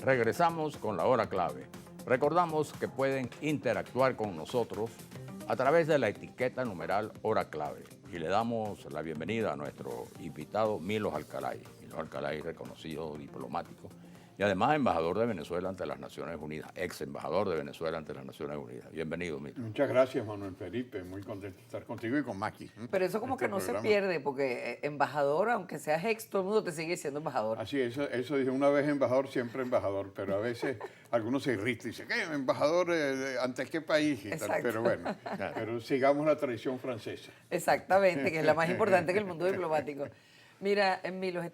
Regresamos con la hora clave. Recordamos que pueden interactuar con nosotros a través de la etiqueta numeral hora clave y le damos la bienvenida a nuestro invitado Milos Alcalay. Milos Alcalay, reconocido diplomático y además embajador de Venezuela ante las Naciones Unidas, ex embajador de Venezuela ante las Naciones Unidas. Bienvenido, Milos. Muchas gracias, Manuel Felipe. Muy contento de estar contigo y con Maki. Pero eso como que no se pierde, porque embajador, aunque seas ex, todo el mundo te sigue siendo embajador. Así, eso dice, una vez embajador, siempre embajador, pero a veces algunos se irritan y dicen, ¿qué? ¿Embajador ante qué país? Y tal. Pero bueno, pero sigamos la tradición francesa. Exactamente, que es la más importante que el mundo diplomático. Mira, Milos,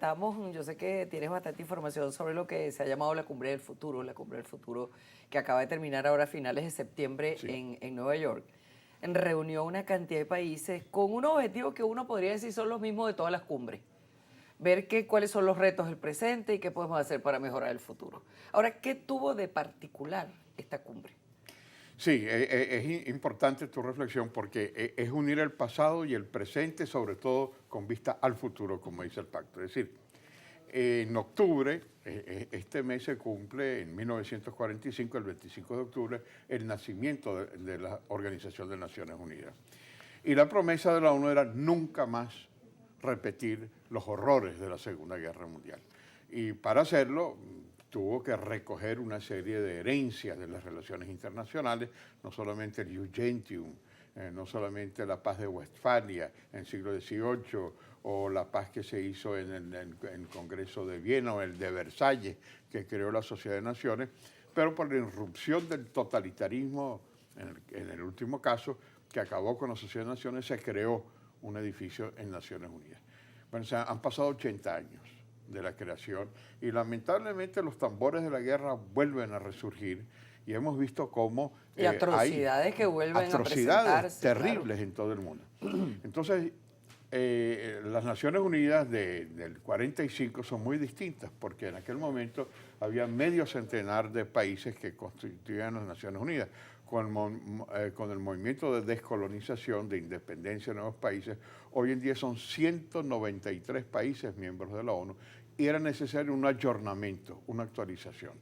yo sé que tienes bastante información sobre lo que se ha llamado la Cumbre del Futuro que acaba de terminar ahora a finales de septiembre en Nueva York. Reunió una cantidad de países con un objetivo que uno podría decir son los mismos de todas las cumbres. Ver cuáles son los retos del presente y qué podemos hacer para mejorar el futuro. Ahora, ¿qué tuvo de particular esta cumbre? Sí, es importante tu reflexión porque es unir el pasado y el presente, sobre todo con vista al futuro, como dice el pacto. Es decir, en octubre, este mes se cumple, en 1945, el 25 de octubre, el nacimiento de la Organización de Naciones Unidas. Y la promesa de la ONU era nunca más repetir los horrores de la Segunda Guerra Mundial. Y para hacerlo, tuvo que recoger una serie de herencias de las relaciones internacionales, no solamente el Ius Gentium, no solamente la paz de Westfalia en el siglo XVIII, o la paz que se hizo en el Congreso de Viena, o el de Versalles, que creó la Sociedad de Naciones, pero por la irrupción del totalitarismo, en el último caso, que acabó con la Sociedad de Naciones, se creó un edificio en Naciones Unidas. Bueno, o sea, han pasado 80 años de la creación y lamentablemente los tambores de la guerra vuelven a resurgir y hemos visto cómo y atrocidades que vuelven atrocidades a presentarse, terribles en todo el mundo. Entonces, las Naciones Unidas del 45 son muy distintas porque en aquel momento había medio centenar de países que constituían las Naciones Unidas. Con el movimiento de descolonización, de independencia de nuevos países, hoy en día son 193 países miembros de la ONU y era necesario un ayornamiento, una actualización.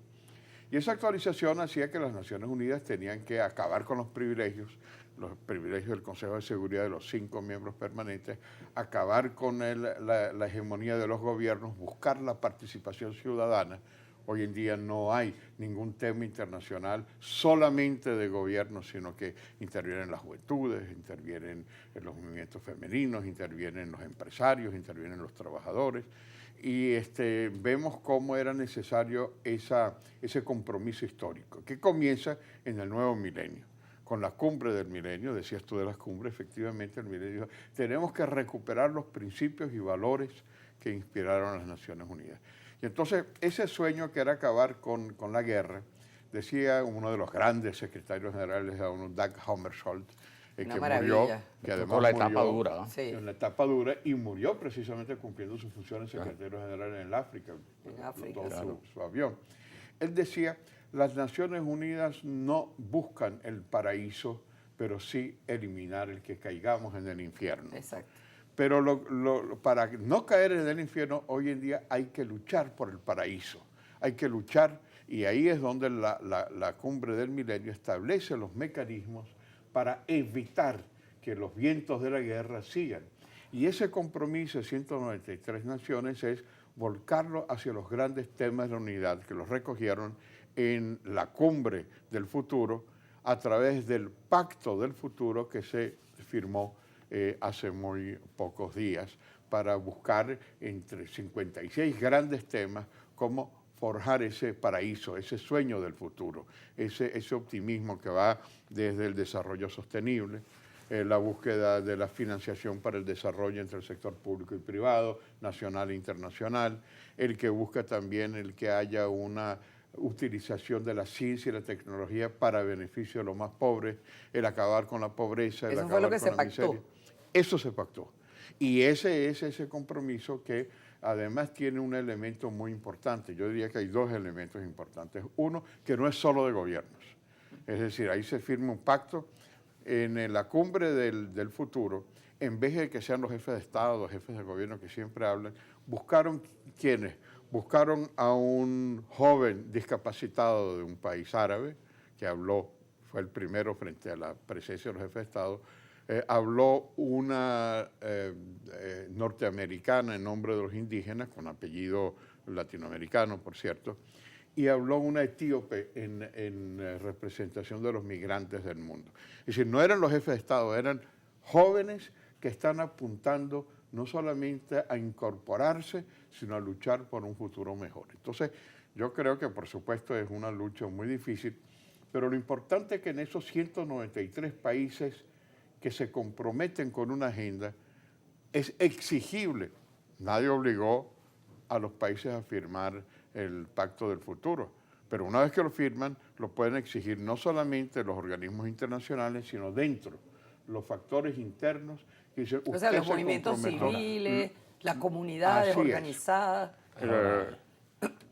Y esa actualización hacía que las Naciones Unidas tenían que acabar con los privilegios del Consejo de Seguridad de los 5 miembros permanentes, acabar con la hegemonía de los gobiernos, buscar la participación ciudadana. Hoy en día no hay ningún tema internacional solamente de gobierno, sino que intervienen las juventudes, intervienen los movimientos femeninos, intervienen los empresarios, intervienen los trabajadores. Y vemos cómo era necesario ese compromiso histórico, que comienza en el nuevo milenio. Con la cumbre del milenio, decías tú de las cumbres, efectivamente el milenio dijo, tenemos que recuperar los principios y valores que inspiraron a las Naciones Unidas. Y entonces ese sueño que era acabar con la guerra, decía uno de los grandes secretarios generales de la ONU, Dag Hammarskjöld, que murió, que además la murió etapa dura, ¿no? Sí. En la etapa dura y murió precisamente cumpliendo sus funciones de secretario general en el África, su avión. Él decía, las Naciones Unidas no buscan el paraíso, pero sí eliminar el que caigamos en el infierno. Exacto. Pero para no caer en el infierno, hoy en día hay que luchar por el paraíso. Hay que luchar, y ahí es donde la cumbre del milenio establece los mecanismos para evitar que los vientos de la guerra sigan. Y ese compromiso de 193 naciones es volcarlo hacia los grandes temas de la unidad que los recogieron en la cumbre del futuro a través del pacto del futuro que se firmó hace muy pocos días para buscar entre 56 grandes temas cómo forjar ese paraíso, ese sueño del futuro, ese optimismo que va desde el desarrollo sostenible, la búsqueda de la financiación para el desarrollo entre el sector público y privado, nacional e internacional, el que busca también el que haya una utilización de la ciencia y la tecnología para beneficio de los más pobres, el acabar con la pobreza, el acabar con la miseria. Eso se pactó. Y ese es ese compromiso que además tiene un elemento muy importante. Yo diría que hay 2 elementos importantes. Uno, que no es solo de gobiernos. Es decir, ahí se firma un pacto en la cumbre del futuro. En vez de que sean los jefes de Estado, los jefes de gobierno que siempre hablan, buscaron quienes buscaron a un joven discapacitado de un país árabe que habló, fue el primero frente a la presencia de los jefes de Estado, habló una norteamericana en nombre de los indígenas, con apellido latinoamericano, por cierto, y habló una etíope en representación de los migrantes del mundo. Es decir, no eran los jefes de Estado, eran jóvenes que están apuntando no solamente a incorporarse, sino a luchar por un futuro mejor. Entonces, yo creo que por supuesto es una lucha muy difícil, pero lo importante es que en esos 193 países que se comprometen con una agenda, es exigible. Nadie obligó a los países a firmar el Pacto del Futuro, pero una vez que lo firman, lo pueden exigir no solamente los organismos internacionales, sino dentro, los factores internos. Que dicen, o sea, los movimientos civiles, las comunidades organizadas.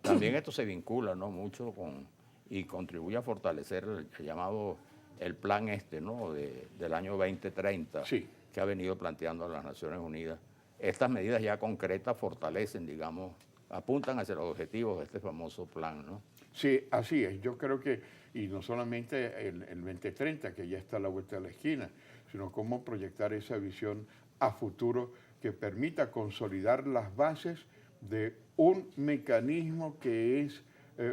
También esto se vincula, ¿no?, mucho con y contribuye a fortalecer el llamado el plan ¿no?, del año 2030, sí, que ha venido planteando las Naciones Unidas. Estas medidas ya concretas fortalecen, digamos, apuntan hacia los objetivos de este famoso plan, ¿no? Sí, así es. Yo creo que, y no solamente el 2030, que ya está a la vuelta de la esquina, sino cómo proyectar esa visión a futuro que permita consolidar las bases de un mecanismo que es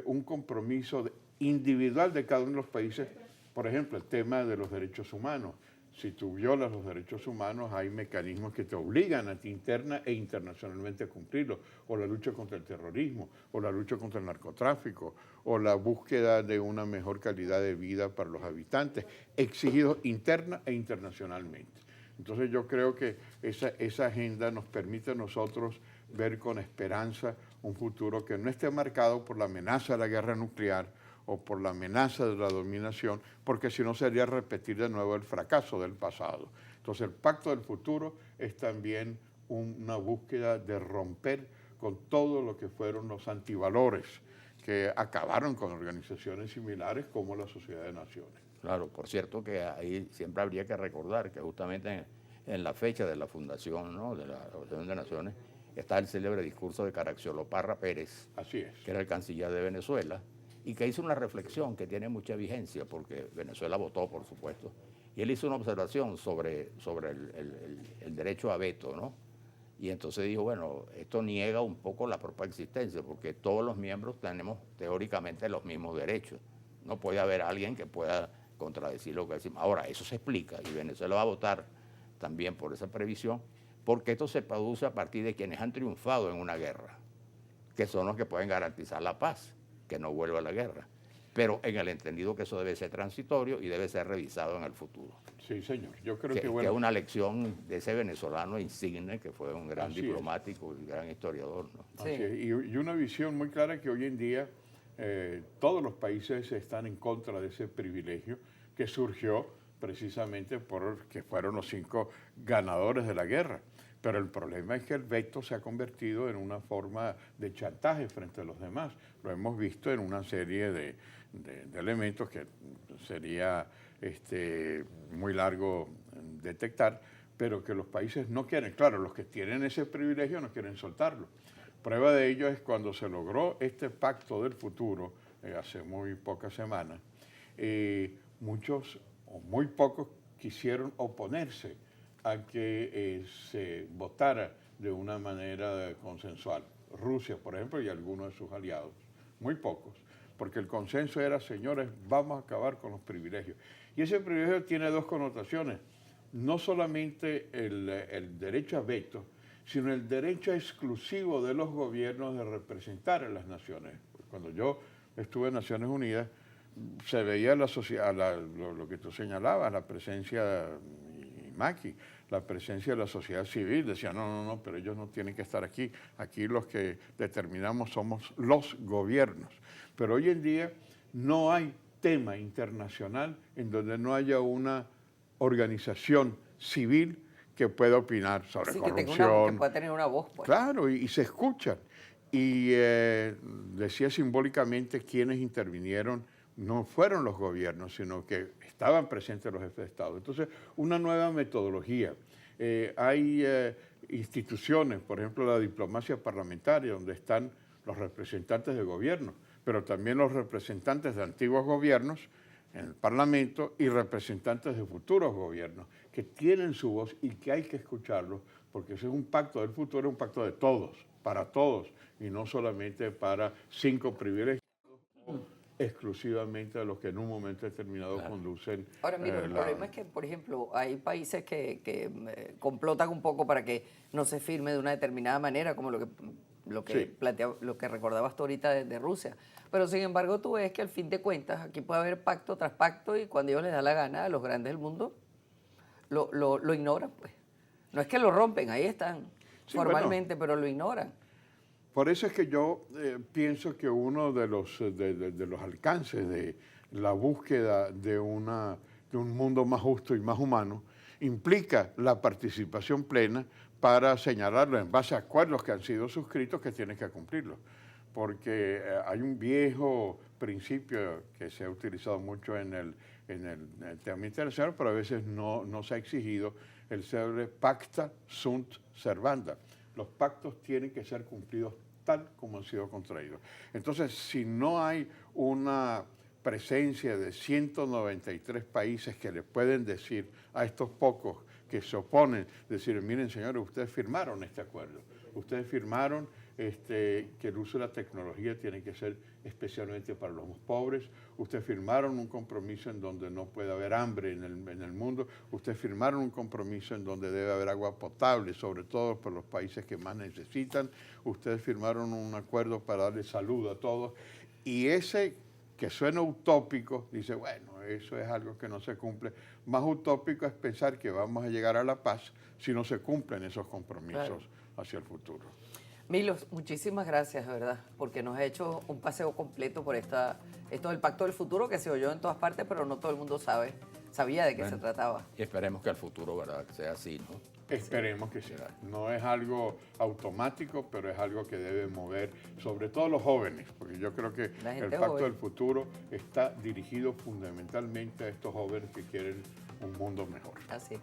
un compromiso individual de cada uno de los países. Por ejemplo, el tema de los derechos humanos. Si tú violas los derechos humanos, hay mecanismos que te obligan a ti interna e internacionalmente a cumplirlos, o la lucha contra el terrorismo, o la lucha contra el narcotráfico, o la búsqueda de una mejor calidad de vida para los habitantes, exigidos interna e internacionalmente. Entonces yo creo que esa agenda nos permite a nosotros ver con esperanza un futuro que no esté marcado por la amenaza de la guerra nuclear, o por la amenaza de la dominación, porque si no sería repetir de nuevo el fracaso del pasado. Entonces el Pacto del Futuro es también una búsqueda de romper con todo lo que fueron los antivalores que acabaron con organizaciones similares como la Sociedad de Naciones. Claro, por cierto que ahí siempre habría que recordar que justamente en la fecha de la fundación, ¿no?, de la Organización de Naciones está el célebre discurso de Caraxiolo Parra Pérez, así es, que era el canciller de Venezuela, y que hizo una reflexión que tiene mucha vigencia, porque Venezuela votó, por supuesto, y él hizo una observación sobre el derecho a veto, ¿no? Y entonces dijo, bueno, esto niega un poco la propia existencia, porque todos los miembros tenemos teóricamente los mismos derechos. No puede haber alguien que pueda contradecir lo que decimos. Ahora, eso se explica, y Venezuela va a votar también por esa previsión, porque esto se produce a partir de quienes han triunfado en una guerra, que son los que pueden garantizar la paz, que no vuelva a la guerra, pero en el entendido que eso debe ser transitorio y debe ser revisado en el futuro. Sí, señor. Yo creo que bueno, es una lección de ese venezolano insigne, que fue un gran diplomático y gran historiador, ¿no? Sí. Así es. Y una visión muy clara que hoy en día todos los países están en contra de ese privilegio que surgió precisamente porque fueron los 5 ganadores de la guerra. Pero el problema es que el veto se ha convertido en una forma de chantaje frente a los demás. Lo hemos visto en una serie de elementos que sería muy largo detectar, pero que los países no quieren. Claro, los que tienen ese privilegio no quieren soltarlo. Prueba de ello es cuando se logró este Pacto del Futuro, hace muy pocas semanas, muchos o muy pocos quisieron oponerse a que se votara de una manera consensual. Rusia, por ejemplo, y algunos de sus aliados, muy pocos, porque el consenso era, señores, vamos a acabar con los privilegios. Y ese privilegio tiene 2 connotaciones, no solamente el derecho a veto, sino el derecho exclusivo de los gobiernos de representar a las naciones. Cuando yo estuve en Naciones Unidas, se veía la sociedad, lo que tú señalabas, la presencia, y Maki, la presencia de la sociedad civil. Decía, no, pero ellos no tienen que estar aquí. Aquí los que determinamos somos los gobiernos. Pero hoy en día no hay tema internacional en donde no haya una organización civil que pueda opinar sobre corrupción. Que pueda tener una voz, pues. Claro, y se escuchan. Y decía simbólicamente quienes intervinieron no fueron los gobiernos, sino que estaban presentes los jefes de Estado. Entonces, una nueva metodología. Hay instituciones, por ejemplo, la diplomacia parlamentaria, donde están los representantes de gobierno, pero también los representantes de antiguos gobiernos en el Parlamento y representantes de futuros gobiernos que tienen su voz y que hay que escucharlos, porque ese es un pacto del futuro, un pacto de todos, para todos, y no solamente para 5 privilegios exclusivamente a los que en un momento determinado conducen. Ahora, mira, el problema es que, por ejemplo, hay países que complotan un poco para que no se firme de una determinada manera, como lo que Sí. lo que recordabas tú ahorita de Rusia. Pero sin embargo, tú ves que al fin de cuentas aquí puede haber pacto tras pacto y cuando ellos les da la gana a los grandes del mundo, lo ignoran, pues. No es que lo rompen, ahí están, Sí, formalmente, pero lo ignoran. Por eso es que yo pienso que uno de los alcances de la búsqueda de un mundo más justo y más humano implica la participación plena para señalarlo en base a acuerdos que han sido suscritos que tienen que cumplirlos. Porque hay un viejo principio que se ha utilizado mucho en el tema internacional, pero a veces no se ha exigido el célebre pacta sunt servanda. Los pactos tienen que ser cumplidos tal como han sido contraídos. Entonces, si no hay una presencia de 193 países que le pueden decir a estos pocos que se oponen, decir, miren señores, ustedes firmaron este acuerdo, ustedes firmaron que el uso de la tecnología tiene que ser especialmente para los más pobres, ustedes firmaron un compromiso en donde no puede haber hambre en el mundo, ustedes firmaron un compromiso en donde debe haber agua potable, sobre todo por los países que más necesitan, ustedes firmaron un acuerdo para darle salud a todos, y ese que suena utópico, dice, bueno, eso es algo que no se cumple. Más utópico es pensar que vamos a llegar a la paz si no se cumplen esos compromisos hacia el futuro. Milos, muchísimas gracias, de verdad, porque nos ha hecho un paseo completo por esto del Pacto del Futuro, que se oyó en todas partes, pero no todo el mundo sabía de qué se trataba. Y esperemos que el futuro, ¿verdad?, sea así, ¿no? Esperemos que sí. No es algo automático, pero es algo que debe mover sobre todo los jóvenes, porque yo creo que el Pacto del Futuro está dirigido fundamentalmente a estos jóvenes que quieren un mundo mejor. Así.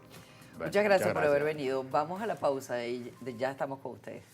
Bueno, Muchas gracias por haber venido. Vamos a la pausa y ya estamos con ustedes.